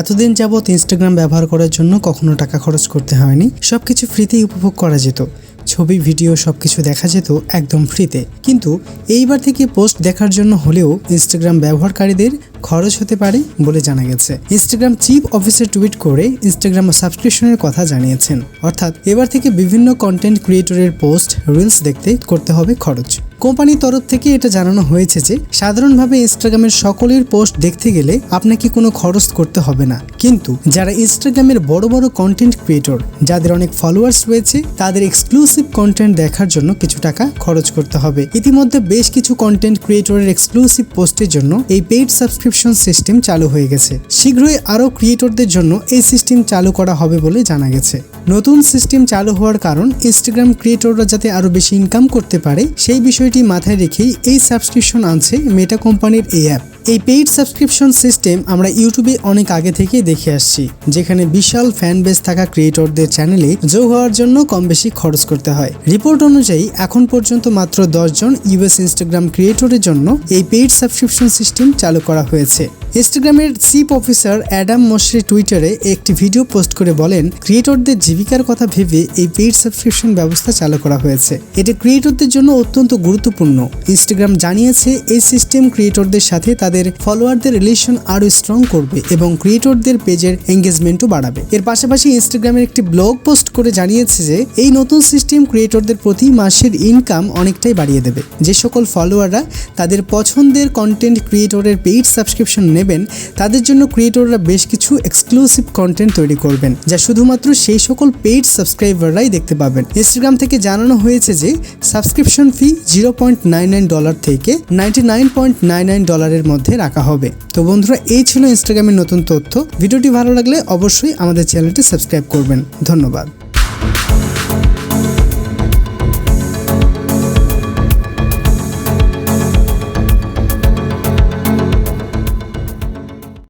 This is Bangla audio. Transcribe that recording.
এতদিন যাবৎ ইনস্টাগ্রাম ব্যবহার করার জন্য কখনো টাকা খরচ করতে হয়নি, সবকিছু ফ্রিতেই উপভোগ করা যেত। ছবি, ভিডিও সবকিছু দেখা যেত একদম ফ্রিতে। কিন্তু এইবার থেকে পোস্ট দেখার জন্য হলেও ইনস্টাগ্রাম ব্যবহারকারীদের খরচ হতে পারে বলে জানা গেছে। ইনস্টাগ্রাম চিফ অফিসার টুইট করে ইনস্টাগ্রাম সাবস্ক্রিপশনের কথা জানিয়েছেন। অর্থাৎ এবার থেকে বিভিন্ন কন্টেন্ট ক্রিয়েটরের পোস্ট, রিলস দেখতে করতে হবে খরচ। কোম্পানির তরফ থেকে এটা জানানো হয়েছে যে সাধারণভাবে ইনস্টাগ্রামের সকলের পোস্ট দেখতে গেলে আপনাকে কোনো খরচ করতে হবে না, কিন্তু যারা ইনস্টাগ্রামের বড় বড় কন্টেন্ট ক্রিয়েটর, যাদের অনেক ফলোয়ার্স রয়েছে, তাদের এক্সক্লুসিভ কন্টেন্ট দেখার জন্য কিছু টাকা খরচ করতে হবে। ইতিমধ্যে বেশ কিছু কন্টেন্ট ক্রিয়েটরের এক্সক্লুসিভ পোস্টের জন্য এই পেইড সাবস্ক্রিপশন সিস্টেম চালু হয়ে গেছে। শীঘ্রই আরও ক্রিয়েটরদের জন্য এই সিস্টেম চালু করা হবে বলে জানা গেছে। নতুন সিস্টেম চালু হওয়ার কারণ ইনস্টাগ্রাম ক্রিয়েটররা যাতে আরও বেশি ইনকাম করতে পারে সেই বিষয়টি মাথায় রেখেই এই সাবস্ক্রিপশন আনছে মেটা কোম্পানির এই অ্যাপ। এই পেইড সাবস্ক্রিপশন সিস্টেম আমরা ইউটিউবে অনেক আগে থেকেই দেখে আসছি, যেখানে বিশাল ফ্যান বেস থাকা ক্রিয়েটরদের চ্যানেলে যোগ হওয়ার জন্য কম বেশি খরচ করতে হয়। রিপোর্ট অনুযায়ী এখন পর্যন্ত মাত্র 10 জন ইউএস ইনস্টাগ্রাম ক্রিয়েটরের জন্য এই পেইড সাবস্ক্রিপশন সিস্টেম চালু করা হয়েছে। ইনস্টাগ্রামের চিফ অফিসার অ্যাডাম মশরি টুইটারে একটি ভিডিও পোস্ট করে বলেন, ক্রিয়েটরদের জীবিকার কথা ভেবে এই পেইড সাবস্ক্রিপশন ব্যবস্থা চালু করা হয়েছে। এটি ক্রিয়েটরদের জন্য অত্যন্ত গুরুত্বপূর্ণ। ইনস্টাগ্রাম জানিয়েছে এই সিস্টেম ক্রিয়েটরদের সাথে তাদের ফলোয়ারদের রিলেশন আরো স্ট্রং করবে এবং ক্রিয়েটরদের পেজের এঙ্গেজমেন্টও বাড়াবে। এর পাশাপাশি ইনস্টাগ্রামের একটি ব্লগ পোস্ট করে জানিয়েছে যে এই নতুন সিস্টেম ক্রিয়েটরদের প্রতি মাসের ইনকাম অনেকটাই বাড়িয়ে দেবে। যে সকল ফলোয়াররা তাদের পছন্দের কন্টেন্ট ক্রিয়েটরের পেইড সাবস্ক্রিপশন নেবেন, তাদের জন্য ক্রিয়েটররা বেশ কিছু এক্সক্লুসিভ কন্টেন্ট তৈরি করবেন, যা শুধুমাত্র সেই সকল পেইড সাবস্ক্রাইবাররাই দেখতে পাবেন। ইনস্টাগ্রাম থেকে জানানো হয়েছে যে সাবস্ক্রিপশন ফি $0.99 থেকে $99.99 মধ্যে রাখা হবে। তো বন্ধুরা, এই ছিল ইনস্টাগ্রামের নতুন তথ্য। ভিডিওটি ভালো লাগলে অবশ্যই আমাদের চ্যানেলটি সাবস্ক্রাইব করবেন। ধন্যবাদ।